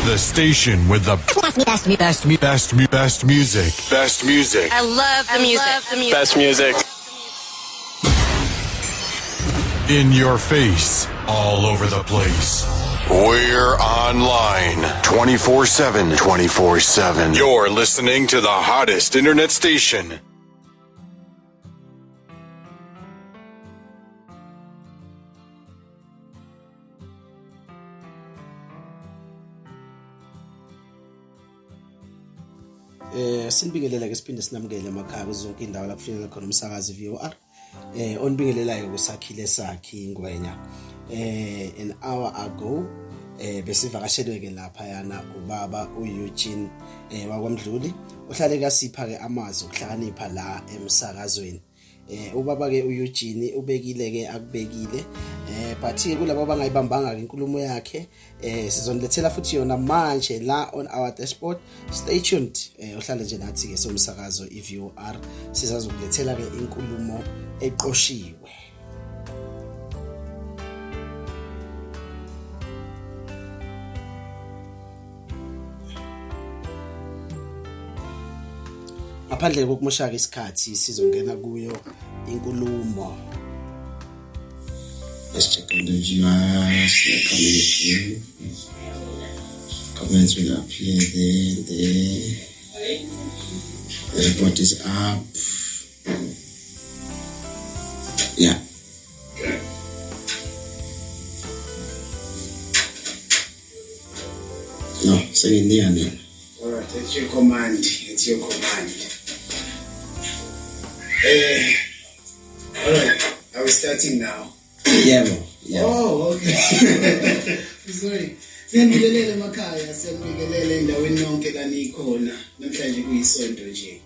The station with the best music. Best music. I love the music. Best music. In your face. All over the place. We're online 24/7. 24/7. You're listening to the hottest internet station. Sinibingelela ke siphinde sinamukele emakhaya zonke indawo lapho kufinyelela khona umsakazi VOR. Onibingelelayo kusakhile sakhe ingwenya. An hour ago besivakashelwe ke lapha yana ubaba uEugene wakwamdluli uhlale kasipha ke amazwi okuhlakanipha la emsakazweni. Ubaba ke uEugene ubekile ke akubekile but ke kulabo abangayibambanga ke inkulumo yakhe sizonilethela futhi yona manje la on our dashboard. Stay tuned uhlale nje nathi ke somsakazo iVOR sizazokulethela ke inkulumo eqoshiwe. Ngaphandle kokumoshaka isikhathi sizongena kuyo inkulumo. Let's check on the viewers. They're coming through. Comments will appear there. The report is up. Yeah. No, say in there then. Alright, it's your command. It's your command. Alright, are we starting now? Yeah, bro. Yeah. Oh, okay. Sorry. Siyanikelele emakhaya, siyanikelele endaweni yonke la nikhona. Namhlanje kuyisonto nje.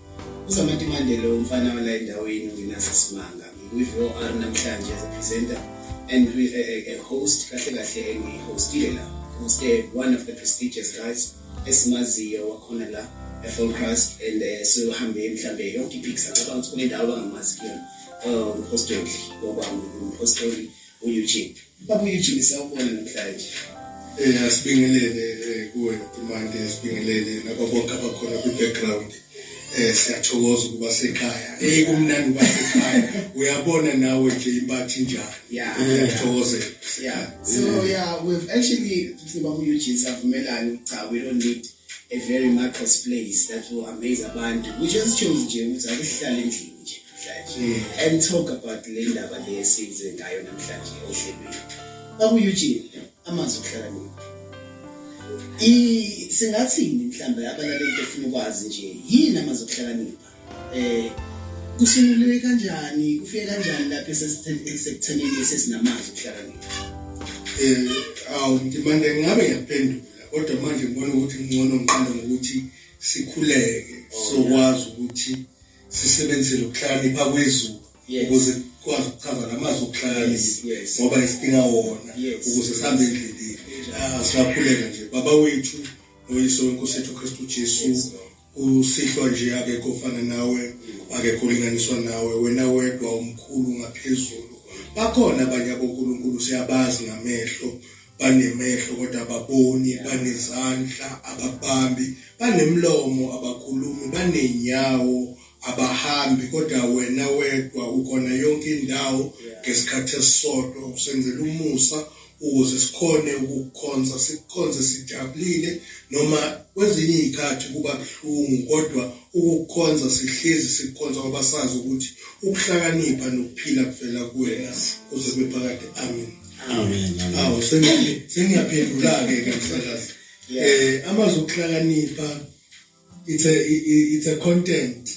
Uzamanti Mandela umfana wala endaweni uNasasimanga. Ngiku-VOR namhlanje as a presenter and with a host kahle engi-hostile la. Hosted one of the prestigious guys esimaziyo wakhona la eForecast and so hambe mhlambe yonke ipicks about kule ndawo angamazi kuyona. Hostoli ngokwami hostoli uEugene. Baba uEugene sawubona namhlanje. Sibingelele kuwe Timande, sibingelele nabo bonke abakhona kwi-background. Siyathokoza ukuba sekhaya. Kumnandi ukuba sekhaya. Uyabona nawe nje impathi njani. Ngiyathokozela. Yeah. So we've actually Baba Eugene savumelana cha we don't need a very marvelous place that will amaze abantu. We just chose nje ukuthi akuhlale endlini nje. And talk about le ndaba lesize ngayo namhlanje ohlelweni. Baba Eugene amazwi okuhlakanipha. Singathini mhlambe abalaleli befuna ukwazi nje yini amazwi okuhlakanipha? Kusungulwe kanjani? Kufike kanjani lapho esekuthenini sesinamazwi okuhlakanipha? Manje ngabe ngiyaphendula kodwa manje ngibona ukuthi ngcono ngiqala ngokuthi sikhuleke sokwazi ukuthi sisebenzise lokuhlakanipha kwezulu ukuze kwazi ukuchaza namazwi okuhlakanipha ngoba isidinga wona ukuze sihambe endleleni. Siyakhuleka nje baba wethu oyise wenkosi yethu Kristu Jesu usihlwa nje akekho ofana nawe akekho olinganiswa nawe wena wedwa umkhulu ngaphezulu. Bakhona abanye abonkulunkulu siyabazi ngamehlo banemehlo kodwa ababoni banezandla ababambi banemlomo abakhulumi banenyawo abahambi kodwa wena wedwa ukona yonke indawo ngesikhathi esisodwa usenzela umusa ukuze sikhone ukukhonza sikhonze sijabulile noma kwezinye izikhathi kuba buhlungu kodwa ukukhonza sihlezi sikhonza ngoba sazi ukuthi ukuhlakanipha nokuphila kuvela kuwena uze bephakade. Amen. Amen. Sengiyaphendula ke msakazi. Amazwi okuhlakanipha it's a content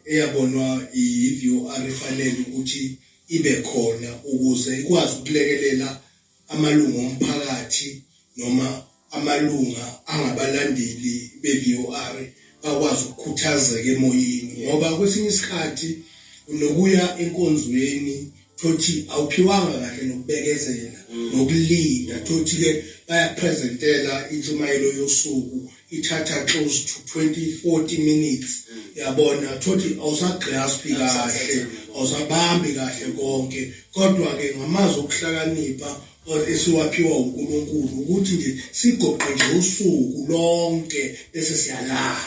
eyabonwa iVOR ifanele ukuthi ibe khona ukuze ikwazi ukulekelela amalungu omphakathi noma amalunga angabalandeli beVOR bakwazi ukukhuthazeka emoyeni ngoba kwesinye isikhathi unokuya enkonzweni thothi awuphiwanga kahle nokubekezela nokulinda thothi ke bayapresentela intshumayelo yosuku ithatha close to 20-40 minutes yabona thothi awusagrasp kahle awusabambi kahle konke kodwa ke ngamazwi okuhlakanipha esiwaphiwa uNkulunkulu ukuthi nje sigoqe nje usuku lonke bese siyalala.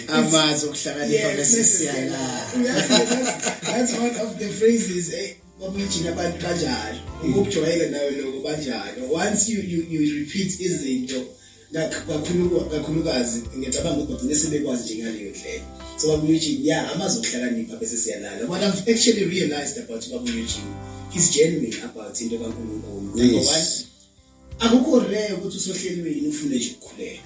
Amazi okuhlakanipha bese siyalala. That's one of the phrases babujina abantu kanjalo. Ukujwayela nawe lokho kanjalo. Once you repeat izinto kakhulukazi ngiyacabanga ukuthi nesebekwazi nje ngaleyo ndlela. So Babu Eugene, yeah, amazi okuhlakanipha bese siyalala. What I've actually realized about Babu Eugene, he's genuine about into kaNkulunkulu. Number one, akukho rare ukuthi usohlelweni ufune nje ukukhuleka.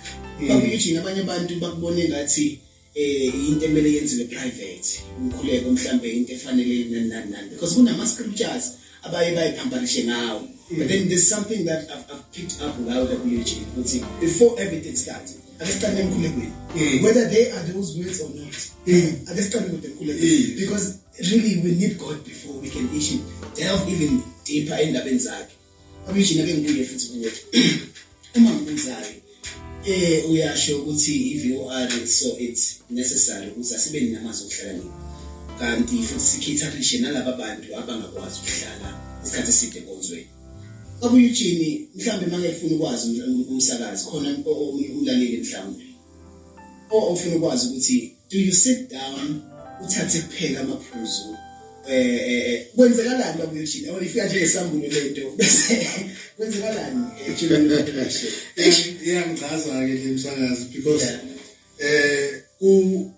Babu Eugene, abanye abantu bakubona ngathi into emele yenziwe private. Ukukhuleka mhlambe into efanele nani because kunama scriptures abaye bayiphambanishe ngawo. But then there's something that I've picked up now that Babu Eugene, before everything starts. Whether they are those words or not, because really we need God before we can delve even deeper in the benzaki. Abishina ke ngibuye futhi ukuthi uma ngibuzayo uyasho ukuthi iVOR so it's necessary ukuthi asibe namazi okuhlakanipha kanti futhi sikhetharishe nalabo bantu abangakwazi ukuhlala isikhathi eside konzweni. Babu Eugene mhlambe mangefuna ukwazi umsakazi khona umlaleli mhlambe ofuna ukwazi ukuthi do you sit down uthathe kuphela amaphuzu kwenzekalani Babu Eugene or ifika nje esambulo lento bese kwenzekalani ejuleni lokho iyangichaza ke le msakazi because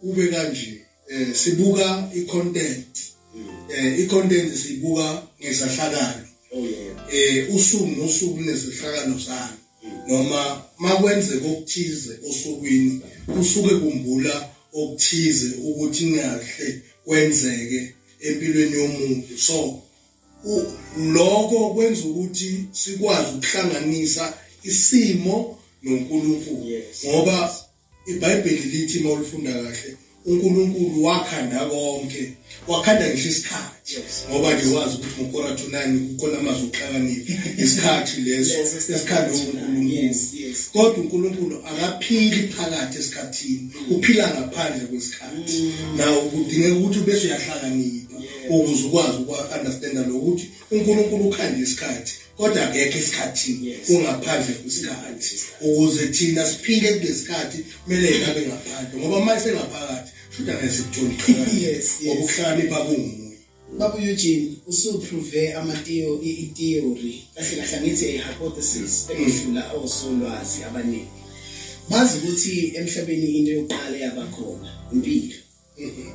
ube kanje sibuka i-content sibuka ngesahlakalo. Oh yeah. Usuku nosuku nezihlakano sami noma makwenzeka okuthize osukwini usuke kumbula okuthize ukuthi ngahle kwenzeke empilweni yomuntu. So lokho kwenza ukuthi sikwazi ukuhlanganisa isimo noNkulunkulu ngoba iBhayibheli lithi mawulifunda kahle uNkulunkulu wakhanda konke wakhanda ngisho isikhathi ngoba nje wazi ukuthi ngoKora 9 kukhona amazwi okuhlakanipha isikhathi leso isikhathi uNkulunkulu kodwa uNkulunkulu akaphili phakathi esikhathini uphila ngaphandle kwesikhathi nawo kudingeka ukuthi bese uyahlakanipha ukuze ukwazi uku-understanda lokuthi uNkulunkulu ukhanda isikhathi kodwa akekho esikhathini ungaphandle kwesikhathi ukuze thina siphile kulesikhathi kumele ngabe ngaphandle ngoba manje sengaphakathi futhi angasikuthola ngoba ukuhlakanipha kunguye. Babu Eugene usuprove i-theory kahle ngithi i-hypothesis ekudlula osolwazi abaningi bazi ukuthi emhlabeni into yokuqala yabakhona impilo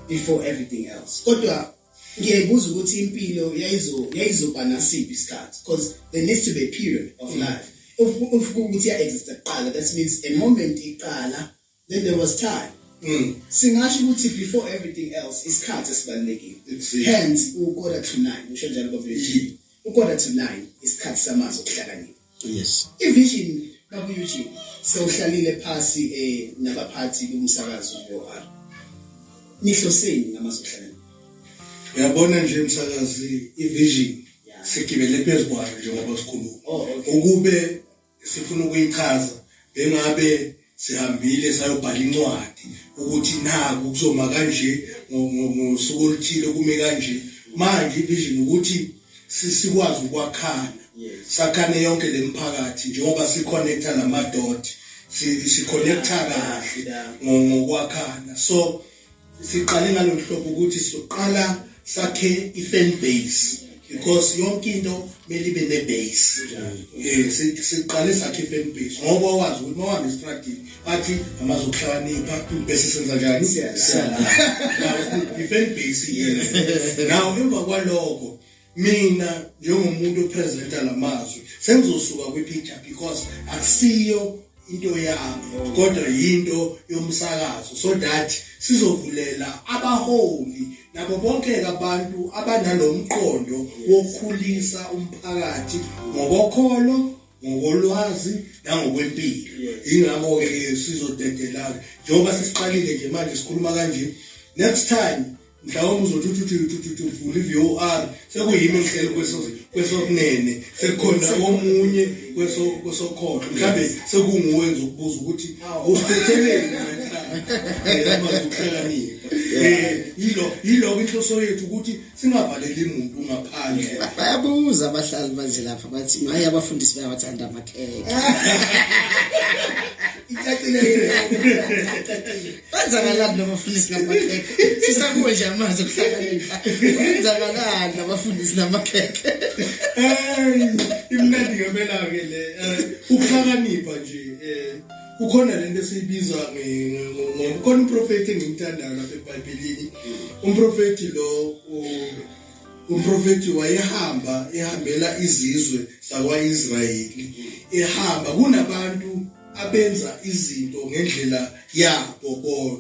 before everything else kodwa ngiyebuza ukuthi impilo yayizoba nasiphi isikhathi because there needs to be a period of life if ukuthi ya-exist kuqala that means a moment iqala then there was time. Singasho ukuthi before everything else isikhathi esibalulekile hence u-quarter to 9 usho njalo Babu Eugene u-quarter to 9 isikhathi samazi okuhlakanipha. Yes. I-vision Babu Eugene sewuhlalile phasi nabaphathi bomsakazo iVOR nihloseni ngamazi okuhlakanipha. Uyabona nje umsakazi i-vision sigibele phezulu kwayo njengoba sikhuluma ukube sifuna ukuyichaza bengabe sihambile sayobhala incwadi ukuthi naku kuzoma kanje ngosuku oluthile kume kanje manje ivision ukuthi sikwazi ukwakhana sakhane yonke lemphakathi njengoba siconnecta namadot siconnecta kahle ngokwakhana. So siqale ngalomhlobo ukuthi siqala sakhe i-fan base because yonke into kumele ibe ne-base. Siqale sakhe i-fan base ngoba wazi ukuthi mawuhambe estrategy bathi amazi okuhlakanipha bese senza njani i-fan base now emva kwalokho mina njengomuntu opresenta lamazwi sengizosuka kwi-picture because akusiyo into yami kodwa yinto yomsakazo so that sizovulela abaholi nabo bonke abantu abanalomqondo wokukhulisa umphakathi ngokokholo ngokolwazi nangokwempilo. Ingakho ke sizodedelana njengoba sisiqalile nje manje sikhuluma kanje next time mhlawumbe uzothi uvula i-VOR sekuyimi ngihleli kwesokunene sekukhona omunye kwesokhohlo mhlawumbe sekunguwenza ukubuza ukuthi usiphetheleni yilo inhloso yethu ukuthi singavaleli umuntu ngaphandle. Bayabuza abahlali manje lapha bathi maye abafundisi bayawathanda amakheke. Icacile Benzakalani nabafundisi namakheke? Sisakuwe nje amazi okuhlakanipha. Benzakalani nabafundisi namakheke? Imnandi ngempela ke le ukuhlakanipha nje kukhona lento esiyibiza ngomkhona umprofeti engimthandayo lapha eBhayibhelini. Umprofeti ehambela izizwe zakwa-Israyeli ehamba kunabantu abenza izinto ngendlela yabo kodwa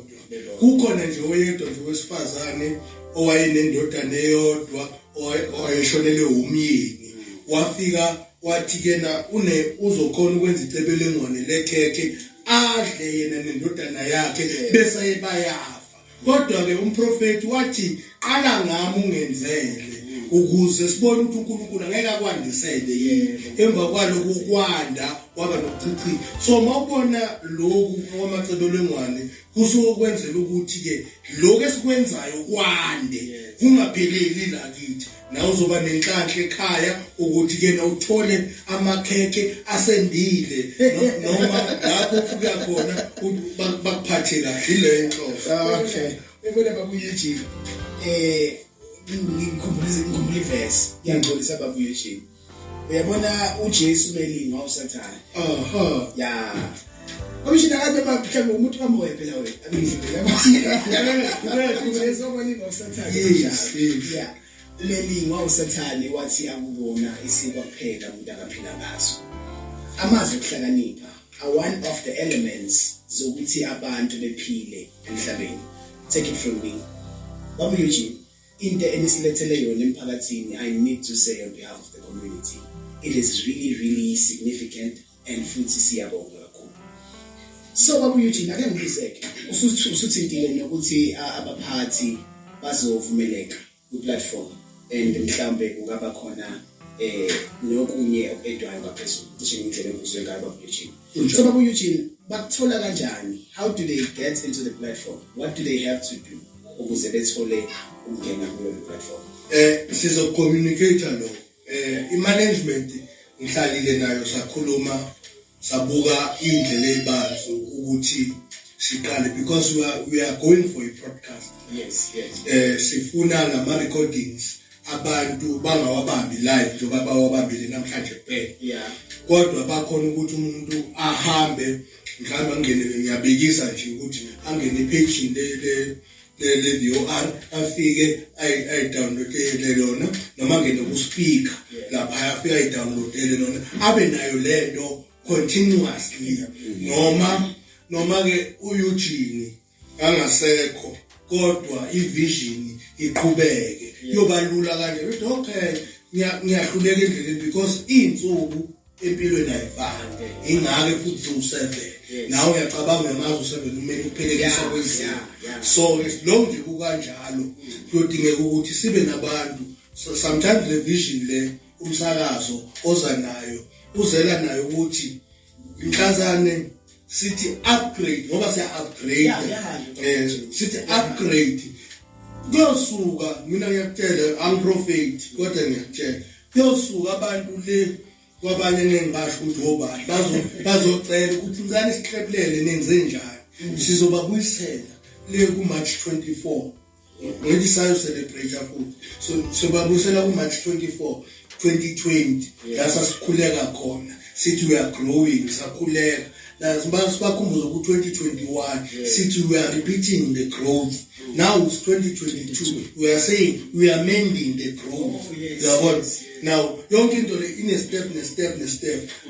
kukhona nje oyedwa nje wesifazane owayenendodana eyodwa owayeshonele umyeni wafika wathi kena uzokhona ukwenza icebelengwane lekhekhe adle yena nendodana yakhe bese bayafa. Kodwa ke umprofeti wathi qala ngami ungenzele ukuze sibone ukuthi uNkulunkulu angeke akwandisele yini emva kwalokho kwanda waba nokuchichi. So mawubona lokhu kwamacebelengwane kusokwenzela ukuthi ke lokho esikwenzayo kwande kungapheleli la kithi. Na uzoba nenhlanhla ekhaya ukuthi ke uthole amakheke asendile noma lapho ufika khona bakuphathe kahle le inhloso. Okay. Bebona babuyeji ngikhumbula ivesi ngiyangcolisa babuyeji. Uyabona uJesu melinga usathana. Ya. Abishina kade mhlawumbe umuntu kamoya phela wena. Abishina sokulinga usathana. Yeah. Melinga usathane wathi akubona isikwa kuphela umuntu akaphila ngaso. Amazwi okuhlakanipha are one of the elements zokuthi abantu bephile emhlabeni. Take it from me. Babu Eugene, into enisilethele yona emphakathini, I need to say on behalf of the community, it is really significant and futhi siyabonga kakhulu. So Babu Eugene, ake ngibuzeke, usuthintile nokuthi abaphathi bazovumeleka ku-platform and mhlambe kungaba khona nokunye edwayo ngaphezulu cishe indlela engizwe ngayo Babu Eugene. So Babu Eugene, bakuthola kanjani? How do they get into the platform? What do they have to do ukuze bethole ukungena kuyo platform? Sizo-communicate lo i-management ngihlalile nayo sakhuluma sabuka indlela ebanzi ukuthi siqale because we are going for a podcast. Yes. Sifuna lama recordings abantu bangawabambi live njengoba bawabambile namhlanje kuphela. Yeah. Kodwa bakhona ukuthi umuntu ahambe mhlawumbe angene ngiyabekisa nje ukuthi angene page le VOR afike ay download lona noma ngene ku speaker lapha afike ay download lona abe nayo lento continuously noma ke uEugene angasekho kodwa ivision iqhubeke yoba lula kanje okay ngiyahluleka endleleni because insuku empilweni ayifani ingake futhi u7 nawe uyacabanga ngamazi u7 kumele uphelekisa kwezinto. So long nje kukanjalo kuyodingeka ukuthi sibe nabantu sometimes the vision le umsakazo uzela nayo ukuthi inhlazane sithi upgrade ngoba siya upgrade sithi upgrade kuyosuka mina ngiyakutshela angprofeti kodwa ngiyakutshela kuyosuka abantu le kwabanye nengisho ukuthi obani bazocela ukuthi ngicela isiqhephulele nenze njani sizobabuyisela le ku March 24 ngithi sayo celebrate futhi so babuyisela ku March 24 2020 la sasikhuleka khona sithi we are growing sakhuleka sibakhumbuza ku 2021 sithi we are repeating the growth. Now it's 2022 we are saying we are mending the growth. Now yonke into le in a step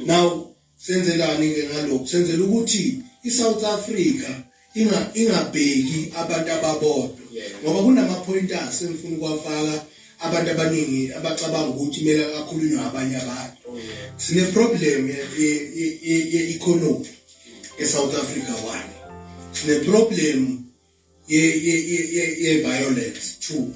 now senzelani ke ngalokho senzela ukuthi iSouth Africa ingabheki abantu ababodwa ngoba kunama pointers engifuna ukwafaka abantu abaningi abacabanga ukuthi kumele akakhulunywe abanye abantu. Sine problem ye economy eSouth Africa one. Sine problem ye violence too.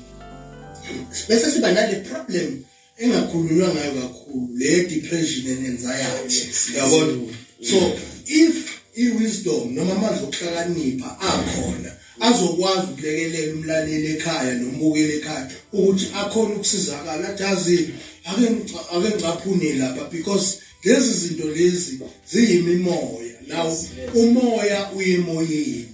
Bese siba nale problem engakhulunywa ngayo kakhulu, le depression and anxiety. Yabona? So if i-wisdom noma amazwi okuhlakanipha akhona azokwazi ukulekelela umlaleli ekhaya nombukeli ekhaya ukuthi akhona ukusizakala, athi ake ngicaphune lapha because lezi zinto lezi ziyimimoya. Now umoya uyemoyeni.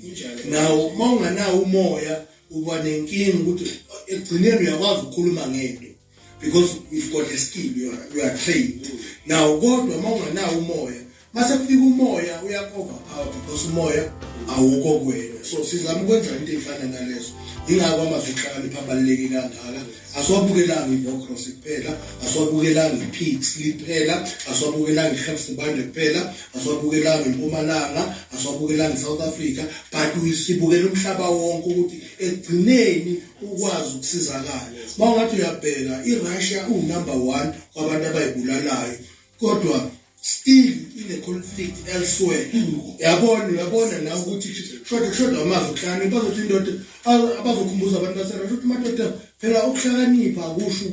Now mawunganawo umoya uba nenkinga ukuthi ekugcineni uyakwazi ukukhuluma ngento because you've got a skill, you are trained. Now kodwa mawunganawo umoya, mase kufika umoya uyakoverpower because umoya awukho kuwena. So sizama ukwenza into efana nalezo. Ingakho amazwi okuhlakanipha abaluleke kangaka. Asiwabukelanga iVocross kuphela, asiwabukelanga iPix kuphela, asiwabukelanga iHealthband kuphela, asiwabukelanga eMpumalanga, asiwabukelanga eSouth Africa, but sibukela umhlaba wonke ukuthi ekugcineni ukwazi ukusizakala. Mawungathi uyabheka iRussia number 1 kwabantu abayibulalayo, kodwa still in a conflict elsewhere. Yabona na ukuthi shoda amazwi okuhlakanipha bazothi indoda abazokhumbuza abantu baseRussia ukuthi madoda phela ukuhlakanipha akusho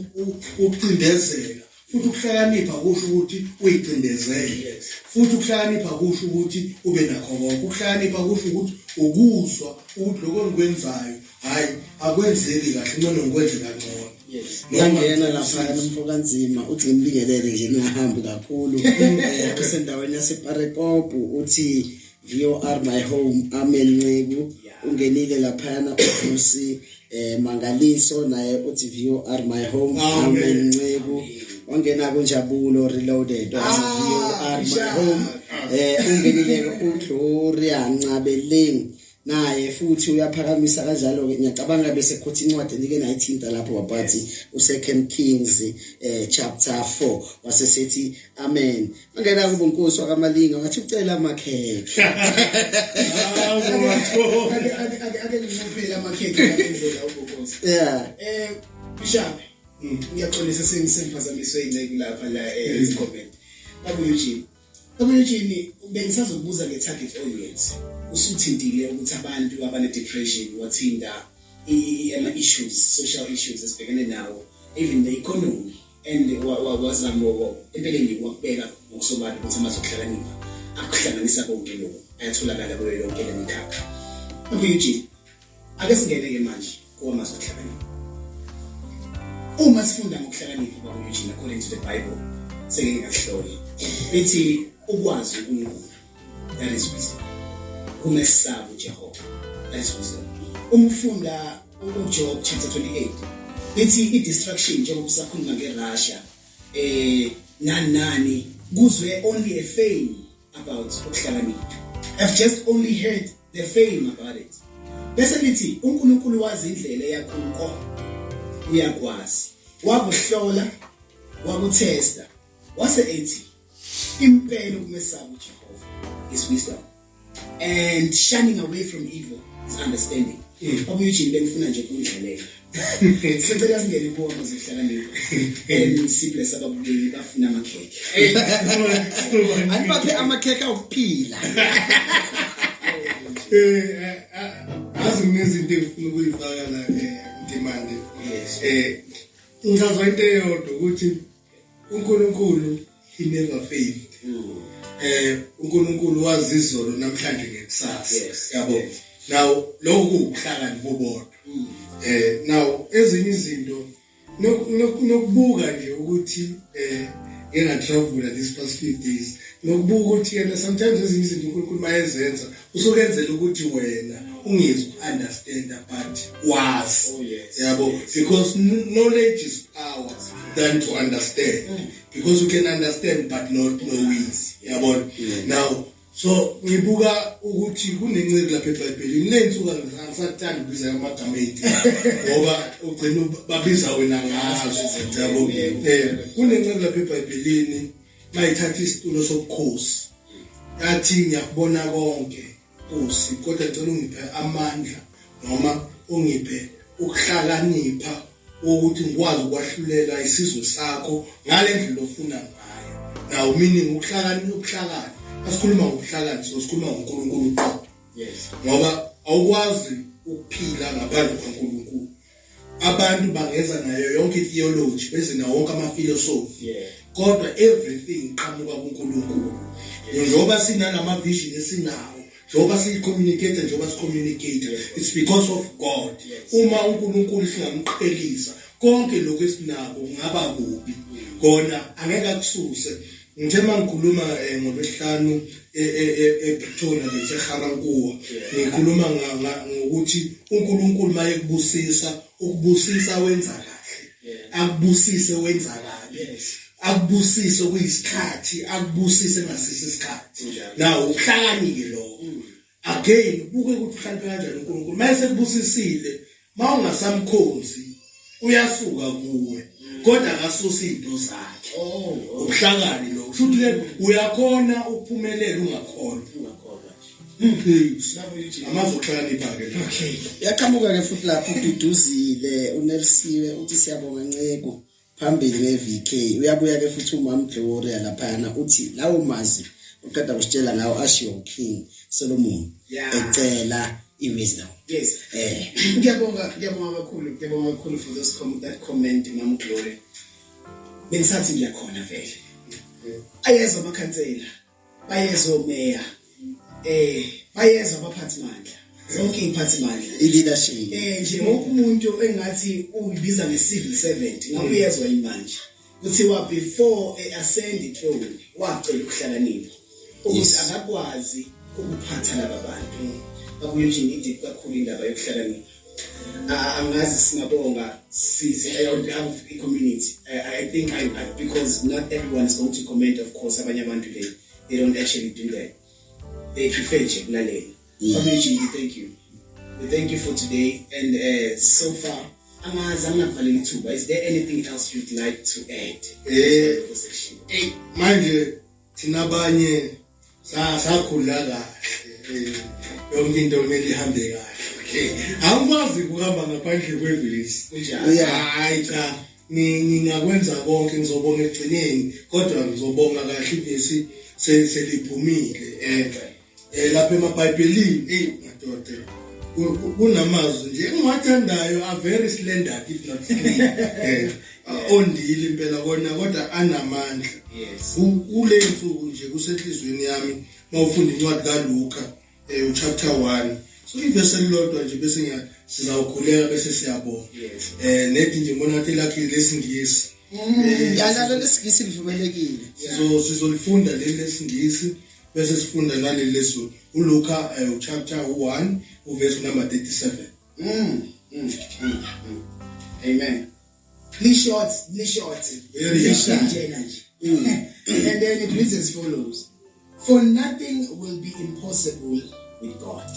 ukucindezela, futhi ukuhlakanipha akusho ukuthi uyicindezele, futhi ukuhlakanipha akusho ukuthi ube nakho konke. Ukuhlakanipha akusho ukuthi ukuzwa ukuthi lokho engikwenzayo hayi akwenzeki kahle, ngcono ngikwenze kangcono. Ngiyangena lapha nomfokanzima uthi ngibingelele nje ningahambi kakhulu kusendaweni yaseParekop uthi VOR my home. Amen Ncegu ungenile laphana uVusi Mangaliso naye uthi VOR my home. Amen Ncegu wangena kunjabulo reloaded wathi VOR my home. Ungenile uGloria Ncabeleng naye futhi uyaphakamisa kanjalo ke. Ngiyacabanga bese khothi incwadi endike nayithinta lapho wabathi uSecond Kings chapter 4 wasesethi amen. Angena kubo Nkosi wakamalinga wathi ucela amakhekhe. Ake ngimphela amakhekhe ngendlela uBokosi. Yeah. Bishop, ngiyaxolisa sengisemphazamiswe inceke lapha la comment. Eugene bengisazokubuza nge-target audience. Usuthintile ukuthi abantu abane depression wathinda ama-issues, social issues esibhekene nawo, even the economy, and wazamo empeleni wakubeka ngokusobala ukuthi amazwi okuhlakanipha akuhlanganisa konke lokho ayatholakala kuyo yonke le mikhakha. Eugene, ake singene-ke manje kuwamazwi okuhlakanipha. Uma sifunda ngokuhlakanipha kwa-Eugene according to the Bible, seke ngahlola bethi ukwazi uNkulunkulu, that is wisdom. Umesaba uJehova, that is wisdom. Umfunda uJob chapter 28 bethi i-destruction njengoba usakhuluma ngeRussia nani kuzwe only a fame about ukuhlakanipha. I've just only heard the fame about it. Bese lithi uNkulunkulu wazi indlela yakho uyakwazi, wakuhlola, wakutesta, wase ethi impela ukumesaba uJehova is wisdom, and shunning away from evil is understanding. Eugene bengifuna nje ukundlelela. Sicela singene kuwona zokuhlakanipha. And sibless ababukeli bafuna amakhekhe. Anibaphe amakhekhe okuphila. Azi ngezinto engifuna ukuyifaka la ndimande. Ngizazwa into eyodwa ukuthi uNkulunkulu he never failed. uNkulunkulu wazi izolo namhlanje ngekusasa. Yabo. Now lokhu ukuhlakanipha bodwa. Now ezinye izinto nokubuka nje ukuthi travel these past few days nokubuka ukuthi yena sometimes ezinye izinto uNkulunkulu mayezenza usukenzela ukuthi wena ungizwe understand but was. Yabo, because knowledge is power than to understand. Because you can understand but not know ways. Yabo. Now so ngibuka ukuthi kunenceke lapha eBhayibhelini lensuka ngisathanda ukubiza amagama ethi ngoba ugcina babiza wena ngazo. Yabo. Kunenceke lapha eBhayibhelini mayithatha isitulo sobukhosi yathi ngiyakubona konke Nkosi kodwa ngicela ungiphe amandla noma ungiphe ukuhlakanipha ukuthi ngikwazi ukwahlulela isizwe sakho ngale ndlela ofuna ngayo. Now meaning ukuhlakani asikhuluma ngokuhlakani, so sikhuluma ngoNkulunkulu uqobo. Ngoba awukwazi ukuphila ngaphandle kwaNkulunkulu. Abantu bangenza nayo yonke itheology beze nawo wonke amaphilosophy. Kodwa everything iqhamuka kuNkulunkulu. Njengoba sinalama vision esinawo, njengoba sicommunicate njengoba sicommunicate, it's because of God. Uma uNkulunkulu singamqhelisa konke lokho esinako kungaba kubi. Kona angeke akususe. Njema ngikhuluma ngoLwesihlanu ePretoria leseGarankuwa. Ngikhuluma ngokuthi uNkulunkulu maye kubusisa, ukubusisa wenza kahle. Akubusise wenza kahle. Akubusise kuyisikhathi, akubusise ngasisi isikhathi. Now uhlakanike lo. Again ubuke ukuthi uhlale kanjani uNkulunkulu. Mayese kubusisile, mawungasamkhonzi uyasuka kuwe. Kodwa akasusa izinto zakhe. Ubuhlakani lo. Futhi uyakhona ukuphumelela ungakhona. Amazokuhlakanipha ke. Okay. Yaqhamuka ke futhi lapho ududuzile uNelsiwe uthi siyabonga Nceko phambili ngeVK. Uyabuya ke futhi uMam Gloria laphana uthi lawo mazi uqeda kusitshela ngawo Ashiwo King Solomon ecela iwisdom. Yes. Ngiyabonga kakhulu for this comment Mama Gloria. Bengisathi ngiyakhona vele. Ayezwa amakhansela, bayezwa umeya, bayezwa abaphathimandla. Zonke iziphathimandla. I-leadership. Nje umuntu engathi uyibiza nge-civil servant, ngabe uyezwa imanje. Kuthiwa before ascend the throne, wacela ukuhlakanipha. Ukuthi akakwazi ukuphatha laba bantu. Babuye nje ngithi kakhulu indaba yokuhlakanipha. Angazi singabonga on behalf of the community. I think because not everyone is going to comment, of course, abanye abantu they don't actually do that. They prefer nje kulalela. Thank you. We thank you for today and so far angazi anginakuvalela ithuba. Is there anything else you'd like to add? Manje thina abanye sakhula kahle. Yonke into kumele ihambe kahle. Angikwazi ukuhamba ngaphandle kwevesi. Hayi cha, ngingakwenza konke ngizobonga egcineni, kodwa ngizobonga kahle ivesi seliphumile. Lapha eMabhayibhelini madoda kunamazwi nje engiwathandayo a very slender if not clean. Ondile impela kona kodwa anamandla. Kule nsuku nje kusenhlizweni yami mawufunda incwadi kaLuka chapter 1. So ivesi elilodwa nje bese sizawukhuleka bese siyabonga. Nethi nje ngibona ukuthi lakhe lesingisi. Yalalo lesingisi livumelekile. Sizolifunda leli lesingisi bese sifunda naleli lesizulu. uLuka chapter 1 verse number 37. Amen. Please short. Very short. And then it reads as follows. For nothing will be impossible with God.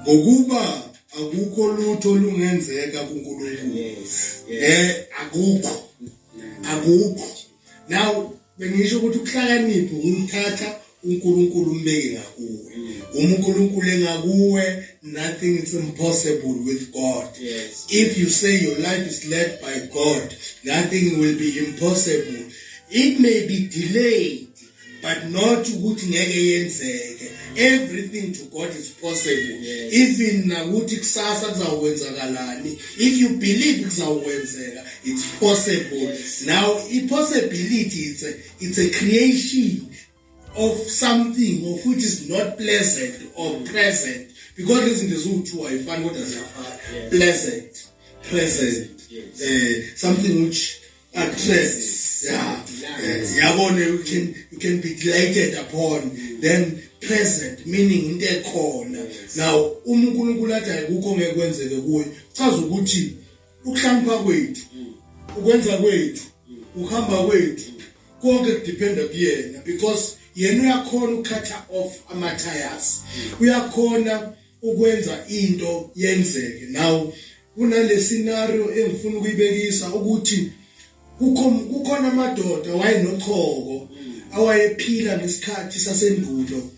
Ngokuba akukho lutho lungenzeka kuNkulunkulu. Akukho. Now bengisho ukuthi ukuhlakanipha umthatha uNkulunkulu umbeke ngakuwe. uNkulunkulu engakuwe, nothing is impossible with God. If you say your life is led by God, nothing will be impossible. It may be delayed, but not ukuthi ngeke yenzeke. Everything to God is possible. Even nakuthi kusasa kuzakwenzakalani, if you believe kuzakwenzeka, it's possible. Now impossibility it's a creation of something of which is not pleasant or present, because listen to two I find what does pleasant, present, something which attracts. You can be delighted upon. Then present meaning in the corner. Now uNkulunkulu athi akukho ngekwenzeke kuwe. Chaza ukuthi ukuhlanipha kwethu, ukwenza kwethu, ukuhamba kwethu konke kudependa kuyena, because yena uyakhona ukukhatha off ama-tires. Uyakhona ukwenza into yenzeke. Now kunale scenario engifuna ukuyibekisa ukuthi kukhona amadoda wayenochoko awayephila ngesikhathi sasendulo.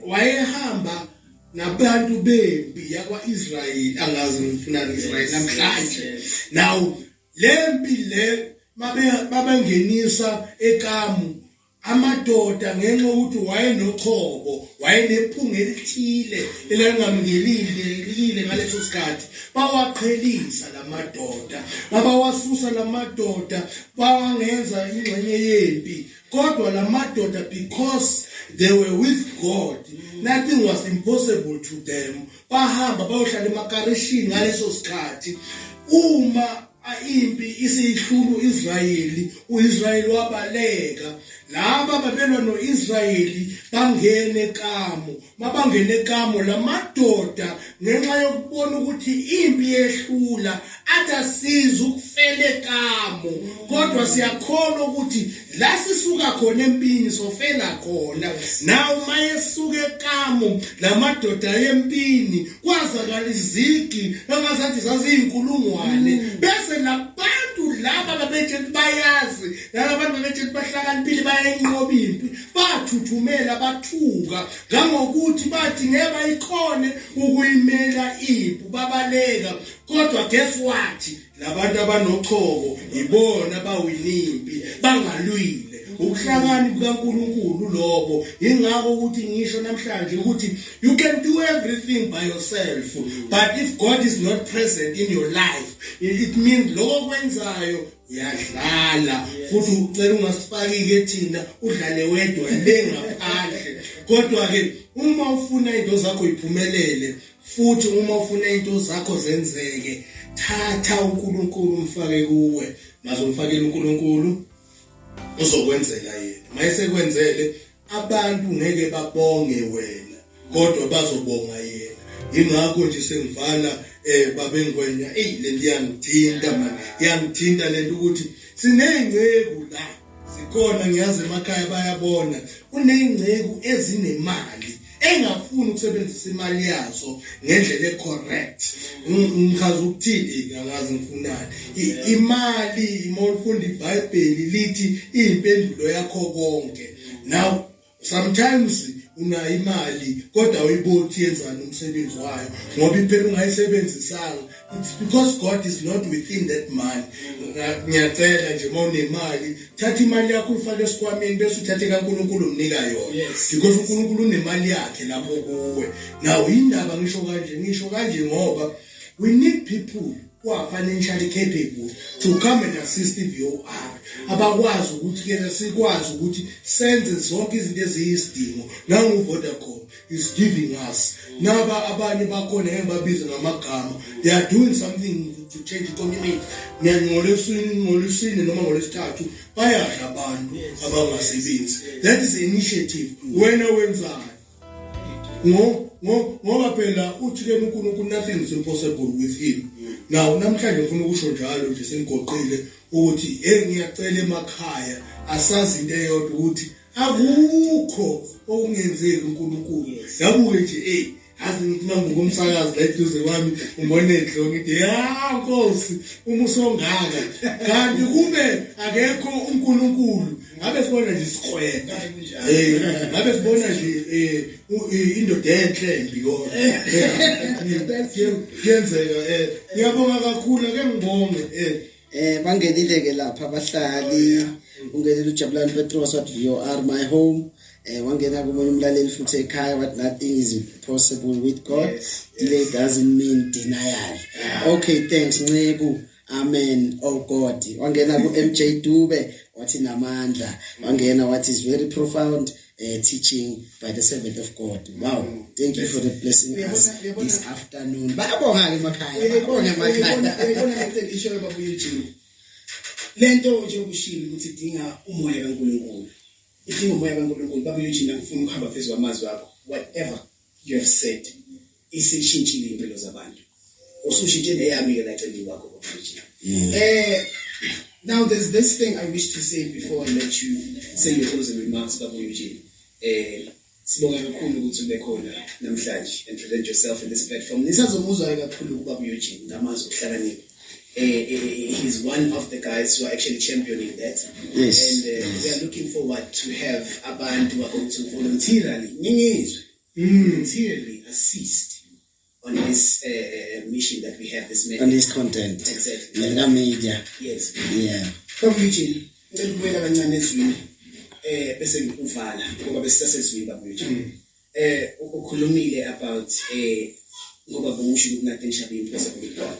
Wayehamba nabantu bempi yakwaIsrayeli, angazi ngifuna Israyeli namhlanje. Now lempi le mabengenisa ekamu amadoda ngenxa ukuthi wayenoqhobo wayenephunga elithile elangamngelile ngaleso sikhathi bawaqhelisa lamadoda abawasusa lamadoda bawangenza ingxenye yempi kodwa lamadoda because they were with God nothing was impossible to them bahamba bayohlala emakarishini ngaleso sikhathi uma impi isihlulu Israyeli uIsrayeli wabaleka laba babelwa noIsrayeli bangene eKamo mabangene eKamo lamadoda ngenxa yokubona ukuthi impi yehlula athasiza ukufela eKamo kodwa siyakholwa ukuthi la sisuka khona empini sofela khona nawo mayesuka eKamo lamadoda yempini kwazakala izigi engazathi zaziinkulungwane bese labantu laba babethi bayazi labantu babethi bahlakaniphile bayenqoba impi bathuthumela bathuka ngangokuthi bathi ngeke ikhone ukuyimela impi babaleka kodwa guess what labantu abanochoko ibona bawinimpi bangalwile ukuhlakani kukaNkulunkulu lobo ingakho ukuthi ngisho namhlanje ukuthi you can do everything by yourself but if God is not present in your life it means lokho kwenzayo uyadlala futhi ucela ungasifaki ke thina udlale wedwa lengaphandle kodwa ke uma ufuna into zakho iphumelele futhi uma ufuna into zakho zenzeke thatha uNkulunkulu umfake kuwe mazomfakela uNkulunkulu uzokwenzela yena mayesekwenzele abantu ngeke babonge wena kodwa bazobonga yena ingakho nje sengivala babengwenya lento yangithinta man yangithinta lento ukuthi sinengceku la sikhona ngiyazi emakhaya bayabona kunengceku ezinemali engafuni ukusebenzisa imali yazo ngendlela ecorrect ngichaza ukuthini angazi ngifunani imali imofunda iBhayibheli lithi impendulo yakho konke now sometimes una imali kodwa uyibothi yenzana umsebenzi wayo ngoba iphela ungayisebenzisanga it's because God is not within that money ngiyacela nje mawunemali thatha imali yakho ufake esikwameni bese uthathe kaNkulunkulu umnika yona because uNkulunkulu unemali yakhe lapho kuwe now indaba ngisho kanje ngoba we need people who are financially capable to come and assist VOR abakwazi ukuthi ke sikwazi ukuthi senze zonke izinto eziyisidingo nangu Vodacom is giving us naba abanye bakhona engibabiza ngamagama they are doing something to change the community ngolesini noma ngolesithathu bayadla abantu abangasebenzi that is initiative wena wenzayo ngoba phela uthi ke uNkulunkulu nothing is impossible with him now namhlanje ngifuna ukusho njalo nje sengigoqile ukuthi ngiyacela emakhaya asazi into eyodwa ukuthi akukho okungenzeki uNkulunkulu yabuke nje azi ngifuna ngomsakazi la eduze kwami umbone edlo ngithi Nkosi uma usongaka kanti kube akekho uNkulunkulu ngabe sibona nje isikweta ngabe sibona nje indoda enhle mbiko kuyenzeka ngiyabonga kakhulu ke ngibonge bangenile ke lapha abahlali ungenile uJabulani Petros wathi VOR my home wangena kumunye umlaleli futhi ekhaya what nothing is possible with God delay doesn't mean denial okay thanks Ncegu amen oh God wangena ku MJ Dube wathi namandla wangena what is very profound teaching by the servant of God wow thank you for the blessing us this afternoon bayabonga ke emakhaya bayabonga emakhaya yibona ngeke isho baba uYesu lento nje ukushila ukuthi idinga umoya kaNkulunkulu idinga umoya kaNkulunkulu baba uYesu ngifuna ukuhamba phezulu amazwi akho whatever you have said isishintshile impilo zabantu usushintshe neyami ke la eceleni kwakho baba uYesu now there's this thing I wish to say before I let you say your closing remarks baba uYesu sibonga kakhulu ukuthi ube khona namhlanje and present yourself in this platform nisazomuzwa kakhulu kubaba uYesu ngamazwi okuhlakanipha he's one of the guys who are actually championing that yes and we are looking forward to have abantu who are going to voluntarily assist on this mission that we have this man on this content exactly like media yes yeah baba uYesu ngicela kancane ezwini bese uvala ngoba besisasezwini babuye ukhulumile about ngoba bongisho ukuthi nothing shall be impossible with God.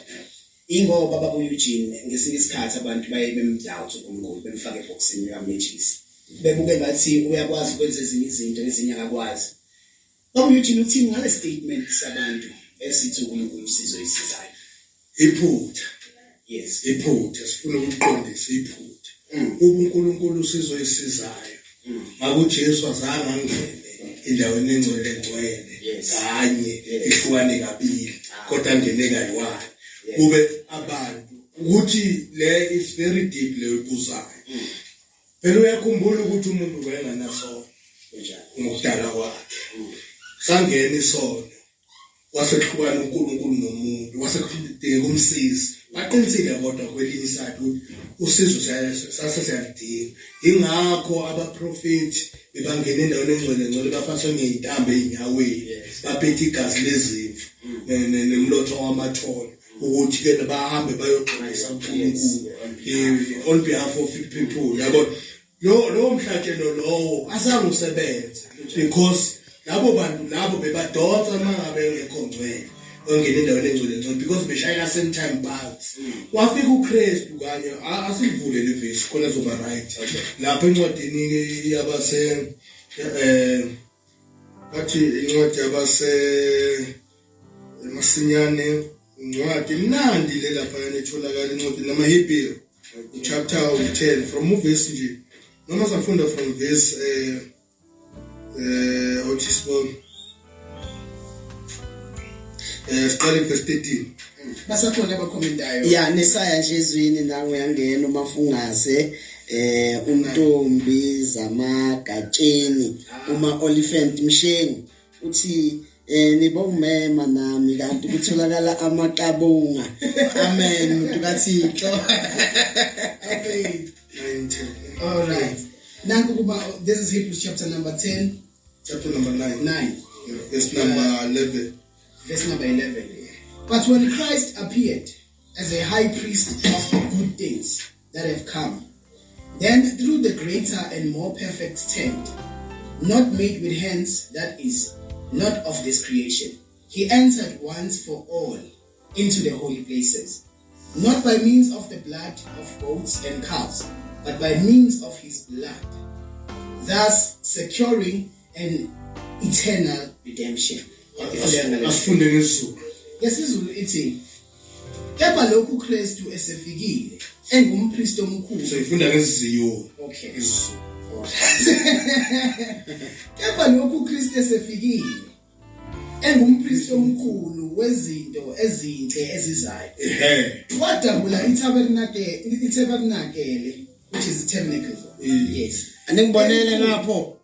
Ingoba baba Eugene ngesinye isikhathi abantu baye bemdoubt uNkulunkulu bemfaka eboxini likaMjisi. Bebuke ngathi uyakwazi ukwenza ezinye izinto ezinye akakwazi. Baba Eugene uthini ngale statement sabantu esithi uNkulunkulu usizo isizayo? Iphutha. Yes. Iphutha sifuna ukuqondisa iphutha. uNkulunkulu usizo isizayo. NgakuJesu azange angene endaweni engcwele kanye ehlukane kabili kodwa angene kayi-1 kube abantu ukuthi le is very deep le ubuzayo. Phela uyakhumbula ukuthi umuntu wayenganasono ngokudala kwakhe. Sangena isono wasehlukana uNkulunkulu nomuntu wasekudinga umsizi. Baqinisile kodwa kwelinye isayidi ukuthi usizo sasesiyadinga. Ingakho abaprofeti bebangena endaweni engcwele bafaswe ngey'ntambo ey'nyaweni baphethe igazi lezimvu nemlotha wamathole ukuthi ke bahambe bayoxolisa uNkulunkulu on behalf of people. Yabo lo mhlatshelo lowo asangusebenza because labo bantu labo bebadonsa mangabe ngekho ngcwele ongena endaweni engcwele because beshayela same time bags. Wafika uKristu kanye asilivule le verse khona zoba right lapha encwadini yabase bathi incwadi yabase masinyane incwadi mnandi le lapha etholakala incwadi namaHebrew chapter 10 from verse nje noma safunda from verse starting verse 13. Basakhona abakhomentayo. Ya nesaya nje ezwini nangu yangena umafungaze untombi zamagatsheni uma Oliphant Mshengu uthi nibongmema nami kanti kutholakala amaqabunga. Amen umuntu kaThixo. Okay. All right. Nanku kuba this is Hebrews chapter number 10, chapter number 9. Verse number 11. Verse number 11. But when Christ appeared as a high priest of the good things that have come, then through the greater and more perfect tent, not made with hands, that is, not of this creation, he entered once for all into the holy places, not by means of the blood of goats and calves, but by means of his blood, thus securing an eternal redemption. Asifunde ngesiZulu. Yesizulu ithi kepha lokhu uKristu esefikile engumpristi omkhulu. Sifunda ngesiZulu. Okay. Kepha lokhu uKristu esefikile engumpristi omkhulu wezinto ezinhle ezizayo. Wadabula itabernacle which is the tabernacle. Yes. Anengibonele ngapho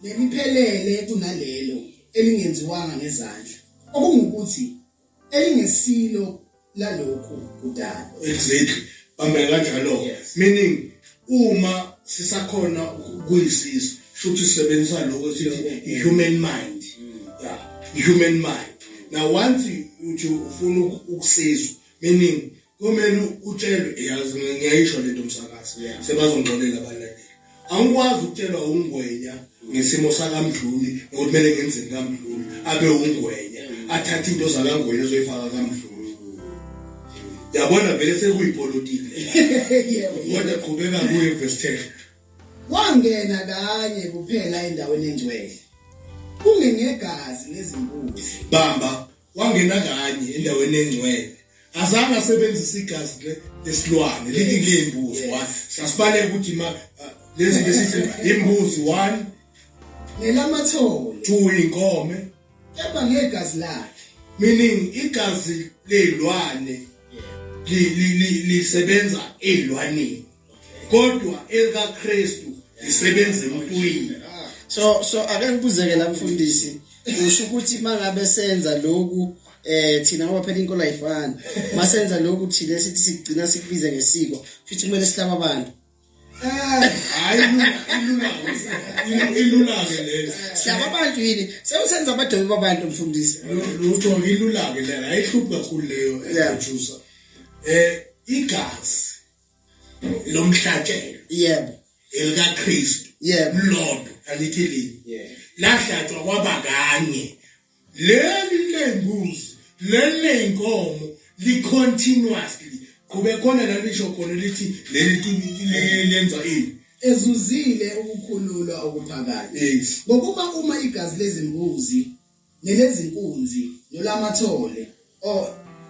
lemiphelele kunalelo elingenziwanga ngezandla okungukuthi elingesilo lalokhu kudala. Exactly. Bambe kanjalo. Meaning uma sisakhona kuyisizwe shothi sisebenzisa lokho sithi human mind. Yeah, human mind. Now once you ufuna ukusizwa meaning kumele utshelwe yazi ngiyayisho lento umsakazi sebazongcolela abalaleli. Angikwazi ukutshelwa ungwenya ngesimo sakamdluli ukuthi kumele ngenzeni kamdluli abe ungwenya athatha into zakangwenya ezoyifaka kamdluli. Yabona vele sekuyipolitiki. Yebo. Kodwa qhubeka kuye verse 10. Wangena kanye kuphela endaweni engcwele. Kungengegazi lezimbuzi. Bamba wangena kanye endaweni engcwele. Azange asebenzise igazi lesilwane lithi ngembuzi 1. Sasibale ukuthi lezi lesithi imbuzi 1 nelamathole 2 inkomo kepha ngegazi lakhe. Meaning igazi lezilwane lisebenza ezilwaneni kodwa elikaKristu lisebenza emuntwini. So ake ngibuzeke la mfundisi usho ukuthi mangabe senza lokhu thina ngoba phela inkolo ayifani masenza lokhu thina sithi sigcina sikubize ngesiko futhi kumele sihlaba abantu. Hayi ilula ke leyo. Sihlaba abantu yini sewusenza abadobi babantu mfundisi. Lutho ilula ke leyo ayihluphi kakhulu leyo ejusa. Igazi lomhlatshelo yebo elikaKristu mlodo alithi lahlatshwa kwabakanye leli lembuzi leli inkomo li continuously kube khona lalisho khona lithi leli lenza ini ezuzile ukukhululwa okuphakathi ngokuba uma igazi lezimbuzi nelezinkunzi nolamathole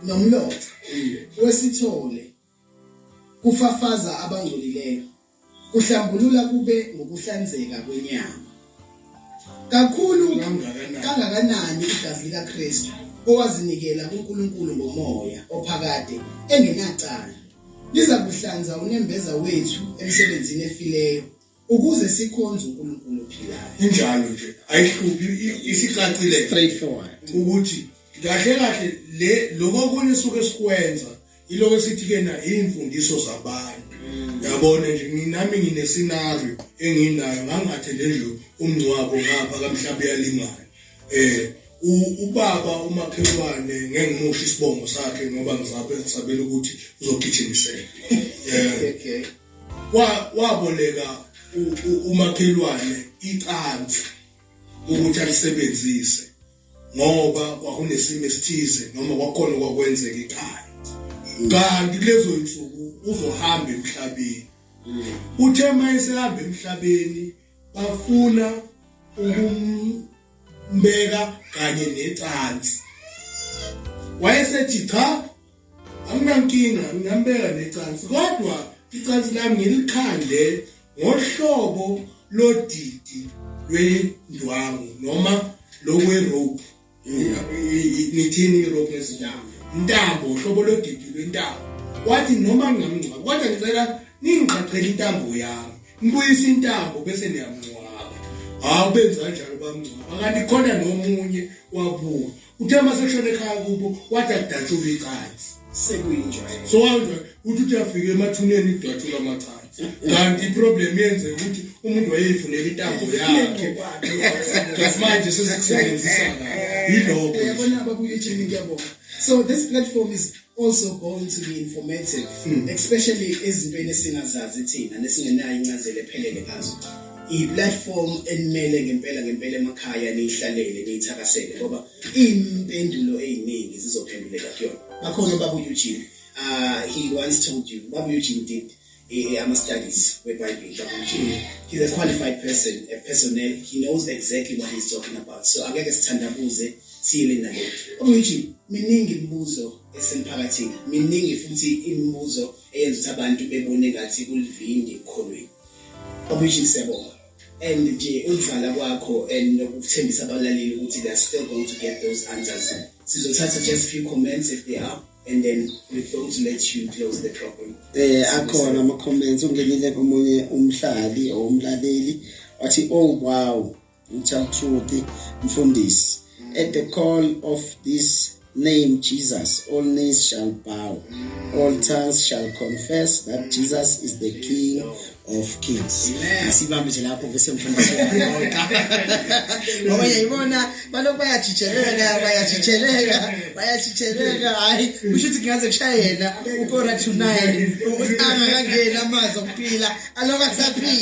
nomlotha wesithole kufafaza abangcolileyo kuhlambulula kube ngokuhlanzeka kwenyama kakhulu kangakanani igazi likaKristu owazinikela kuNkulunkulu ngomoya ophakade engenacala liza kuhlanza unembeza wethu emsebenzini efileyo ukuze sikhonze uNkulunkulu ophilayo injalo nje ayihluphi isicacile straightforward ukuthi kahle lokho suke sikwenza iloko sithi ke na imfundiso zabantu yabona nje nami ngine scenario enginayo ngangathele nje umncwabo ngapha kamhlaba yalingana ubaba umakhelwane ngengimusha isibongo sakhe ngoba ngizabela ukuthi uzogijimisela waboleka umakhelwane icansi ukuthi alisebenzise ngoba kwakunesimo esithize noma kwakhona kwakwenzeka ekhaya kanti kulezo insuku uzohamba emhlabeni uthe mayesehamba emhlabeni bafuna ukumbeka kanye necansi wayesethi cha anginankinga ngiyambeka necansi kodwa icansi lami ngilikhande ngohlobo lodidi lwendwangu noma lokwerope nithini irope ntambo uhlobo lodidi lwentambo wathi noma ngingamncwaba kodwa ngicela ningiqaqele intambo yami ngibuyise intambo bese niyamncwaba benza kanjalo bamncwaba kanti khona nomunye wabuka uthe maseshona ekhaya kubo wathi akudatshula icansi sekuyinjalo so wanje uthi uyafika emathuneni idatshula amathansi kanti iproblem yenze ukuthi umuntu wayeyifunela intambo yakhe manje sesekusebenzisa yilokho yabona ababuye ejini ngiyabona. So this platform is also going to be informative, especially ezintweni esingazazi thina nesingenayo incazelo ephelele ngazo. I-platform enimele ngempela emakhaya nihlalele nithakasele ngoba impendulo eziningi zizophenduleka kuyona. Bakhona baba Eugene. He once told you, Baba Eugene did studies with Bible. He's a qualified person, a personnel. He knows exactly what he's talking about. So angeke sithandabuze siyele nalo. Baba Eugene, miningi imibuzo esemphakathini. Miningi futhi imibuzo eyenza ukuthi abantu bebone ngathi kulivindi ekholweni. Baba Eugene siyabonga. And nje ukudlala kwakho and ukuthembisa abalaleli ukuthi they are still going to get those answers. Sizothatha just few comments if they are. And then we're going to let you close the program. Akhona ama comments ungenile komunye umhlali or umlaleli wathi oh wow tell truth mfundisi at the call of this name Jesus all knees shall bow all tongues shall confess that Jesus is the King of Kings. Asibambe nje lapho bese mfundisi ngoba yayibona baloko bayachicheleka hayi kusho ukuthi ngingaze kushayela ukora tonight usanga kangena amazi okuphila aloka kusaphila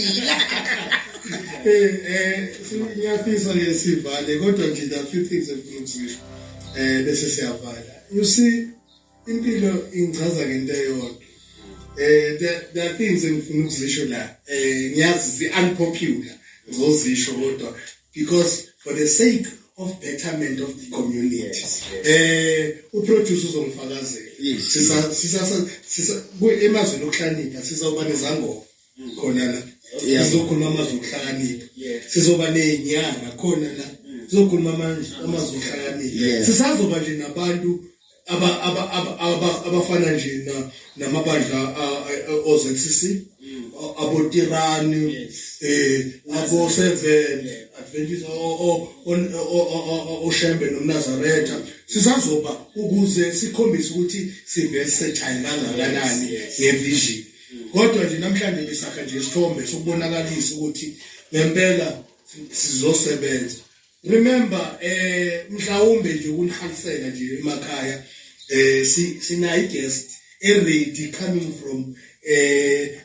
ngiyafisa ngesivale kodwa nje the few things engifuna ukuzisho bese siyavala. You see impilo ingichaza ngento eyodwa. The things engifuna ukuzisho la ngiyazi zi-unpopular ngizozisho kodwa because for the sake of betterment of the community uproducer uzongifakazela sisa emazweni okuhlakanipha sizoba nezangoma khona la sizokhuluma amazwi okuhlakanipha sizoba nezinyanga khona la sizokhuluma amazwi okuhlakanipha sisazoba nje nabantu abafana nje namabandla oZCC abotirani abo seven Adventist oShembe noNazaretha sisazoba ukuze sikhombise ukuthi sivese kangakanani ngevision kodwa nje namhlanje besakha nje isithombe sokubonakalisa ukuthi ngempela sizosebenza. Remember mhlawumbe nje ukunihalisela nje emakhaya sina guest ready coming from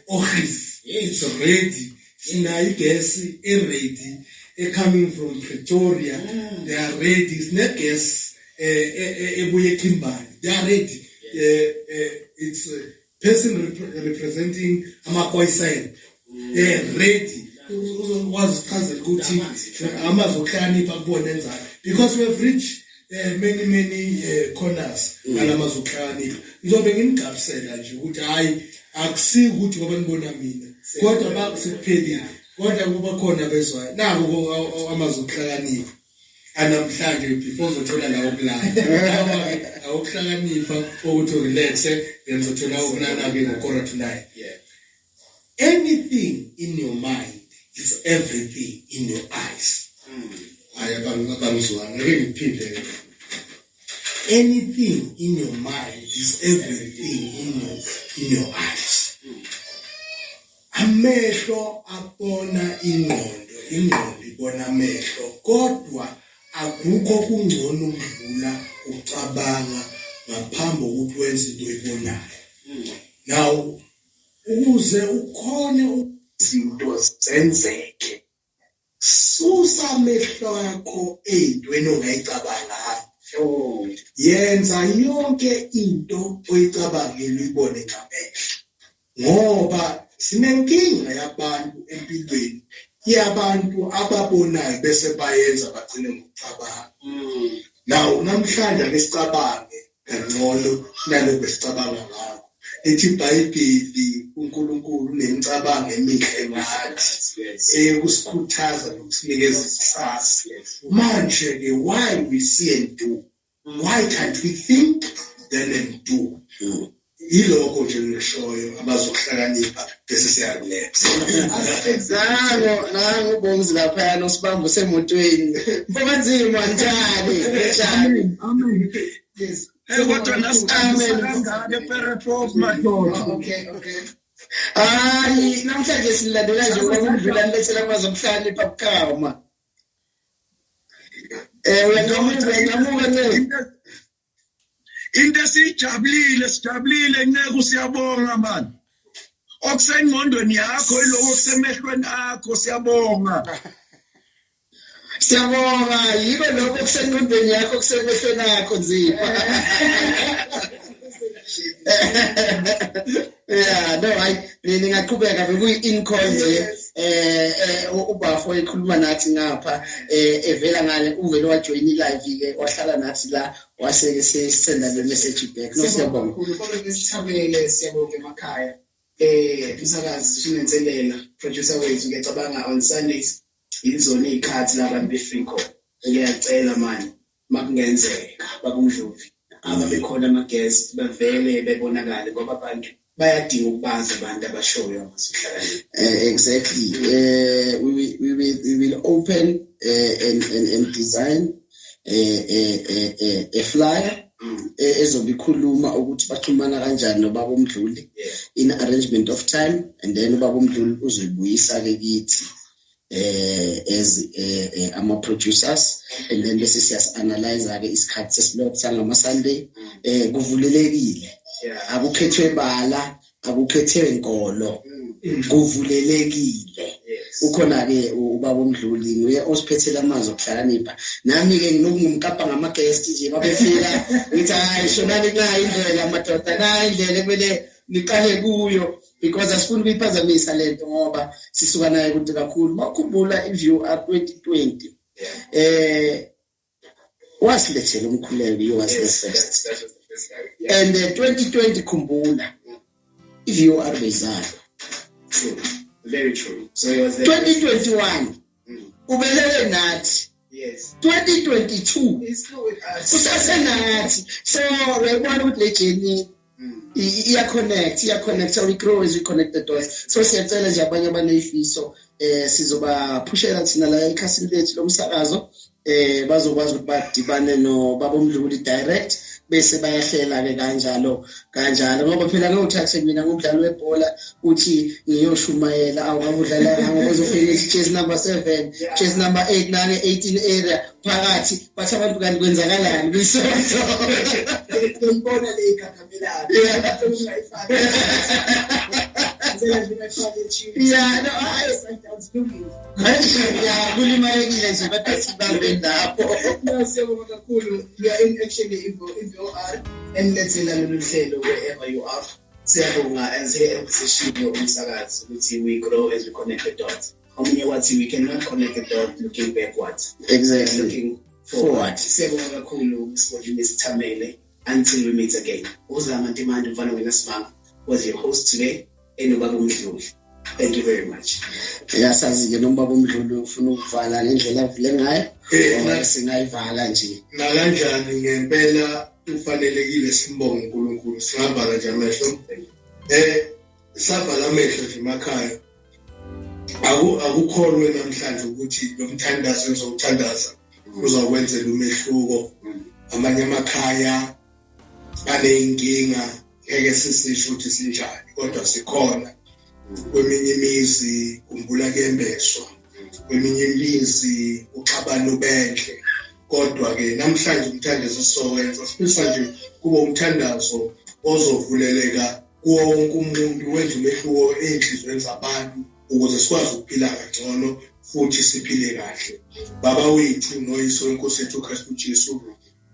Ohris. It's ready sinayo igas ready coming from Pretoria. They are ready. It's not gas ebuye Kimberley. They are ready. It's a person representing Amakoisile. They are ready. Was cousin Guti Amazokani Pabonenza. Because we have reached many corners. Alamazokani. You know, in Capsela, which I see what you want to mean. What about the pay? What about corner bezwa? Now Amazokani. And I'm trying before the total outline. I will try me to relax and to now again or tonight. Anything in your mind is everything in your eyes. Anything in your mind is everything in your eyes. Amehlo abona ingqondo ibona amehlo kodwa akukho kungcono ukudlula ucabanga ngaphambi kokuthi wenze into oyibonayo. Now ukuze ukhone izinto zenzeke susa amehlo yakho ezintweni ongayicabanga. Yenza yonke into oyicabangela uyibone ngamehlo ngoba sinenkinga yabantu empilweni yabantu ababonayo bese bayenza bagcine ngokucabanga. Now namhlanje besicabange ngcono nalo besicabanga ngakho. Ethi iBhayibheli uNkulunkulu unemicabango emihle ngathi ukusikhuthaza nokusinikeza isasa. Manje ke why we see and do? Why can't we think then and do? Yiloko nje ngishoyo abazohlakanipha bese siyakuletha. Nangu bonzi lapha nosibambo semotweni. Mfokanzima njani? Amen. Yes. Kodwa nasikangake perepop madoda. Okay. Hayi namhlanje silandela nje ukudlula lethela amazokuhlala ephabukhama. Uyangamuka nje. Into sijabulile ngeke siyabonga man. Okusengqondweni yakho iloko kusemehlweni akho siyabonga. Siyabonga yiko lokho kusengqondweni yakho kusemehlweni akho nzima. Yeah, no, ngingaqhubeka bekuyi-incall nje ubafo ekhuluma nathi ngapha evela ngale uvele wajoin live ke wahlala nathi la waseke sesenda le message back. No siyabonga. Siyabonga emakhaya. Umsakazi sinenselela producer wethu ngiyacabanga on Sundays izona izikhathi labantu be-free call. Ngiyacela manje makungenzeka bakumdlovu ababekhona ama-guest bavele bebonakale ngoba abantu bayadinga ukubaza abantu abashoyo amasihlakani. Exactly. We will open and design a flyer ezobikhuluma ukuthi baxhumana kanjani nobaba uMdluli in arrangement of time, and then ubaba uMdluli uzobuyisa ke kithi as ama-producers, and then bese siyas-analyze-ke isikhathi sesilot sangama Sunday. Kuvulelekile, akukhethwe bala, akukhethwe nkolo, kuvulelekile. Ukhona-ke ubaba uMdluli nguye osiphethela amazwi okuhlakanipha. Nami-ke ngingumkapa ngama-guest nje babefika ngithi hayi shonani nayo indlela madoda, nayo indlela ekumele niqale kuyo, because asifuni ukuyiphazamisa lento ngoba sisuka naye kude kakhulu. Bakhumbula i-View R 2020 wasilethela umkhuleko, you was the first, and 2020 khumbula i-View R bezalo. True, very true. So it was 2021 ubelewe nathi. Yes. 2022 It's not with us. Usasenathi. So uyabona ukuthi le journey iya-connect, so we grow as we connect the dots. So siyacela nje abanye abaneyifiso sizoba phushela thina la ekhasini lethu lomsakazo bazokwazi ukuthi badibane nobaba uMdluli direct bese bayahlela-ke kanjalo ngoba phela ngewuthathe mina ngumdlali webhola uthi ngiyoshumayela awukudlala ngozofinish chase number 7 chase number 8 nane 18 area phakathi bathi abantu kanti kwenzakalani kwisonto Ngibona le ikhakamela. Yeah, no, yeah, kulimalekile nje bathi sibambe lapho. No, siyabonga kakhulu. You are in actually in VOR and let's say lolu hlelo wherever you are. Siyabonga as a position umsakazi ukuthi we grow as we connect the dots. Omunye wathi we cannot connect the dots looking backwards. Exactly. Looking forward. Siyabonga kakhulu Sibongile Sithamele until we meet again. Uzama Ntimande mfana wena Simanga was your host today and ubaba uMdluli. Thank you very much. Yasazi ke noma bomdlulu ufuna ukuvala ngendlela avule ngayo singayivala nje na kanjani ngempela ufanelekile simbonge uNkulunkulu singavala nje amehlo savala amehlo nje emakhaya akukholwe namhlanje ukuthi lo mthandazo uzowuthandaza uzokwenzela umehluko amanye emakhaya aneyinkinga ngeke sisisho ukuthi sinjani kodwa sikhona kweminye imizi kumbula kembeswa kweminye imizi uxabana ubendle kodwa ke namhlanje umthandazo sowenza sifisa nje kube umthandazo ozovuleleka wonke umuntu wenza umehluko enhlizweni zabantu ukuze sikwazi ukuphila kangcono futhi siphile kahle baba wethu noyiso wenkosi yethu uKristu Jesu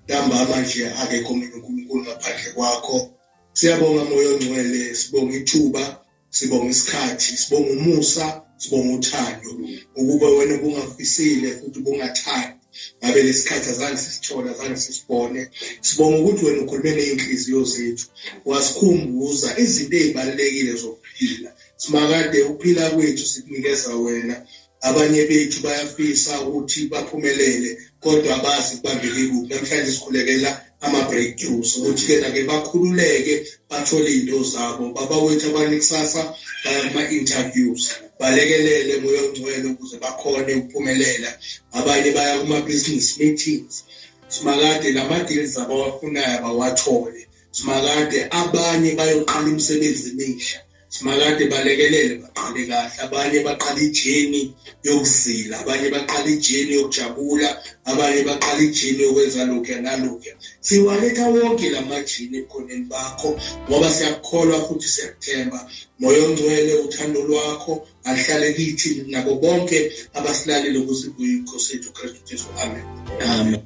damba manje akekho umuntu uNkulunkulu ngaphandle kwakho siyabonga moya ongcwele sibonga ithuba sibonga isikhathi sibonga umusa sibonga uthando ukuba wena bungafisile futhi bungathandi ngabe lesikhathi azange sisithola azange sisibone sibonga ukuthi wena ukhulume neinhliziyo zethu wasikhumbuza izinto ezibalekile zokuphila simakade ukuphila kwethu sikunikeza wena abanye bethu bayafisa ukuthi baphumelele kodwa abazi kubambeke kuphi namhlanje sikhulekela ama-breakthroughs ukuthi ke nake bakhululeke bathole into zabo baba wethu abanye kusasa baya kuma-interviews balekelele moya ongcwele ukuze bakhone ukuphumelela abanye baya kuma-business meetings simakade lama-deals abawafunayo bawathole simakade abanye bayoqala imisebenzi emisha simakade balekelele baqale kahle abanye baqala ijeni yokuzila abanye baqala ijeni yokujabula abanye baqala ijeni yokwenza lokhu nalokhu siwaletha wonke lamajini ekhoneni bakho ngoba siyakholwa futhi siyakuthemba moya ongcwele uthando lwakho ahlale kithi nabo bonke abasilalele ukuze kuyinkosi yethu Kristu Jesu amen.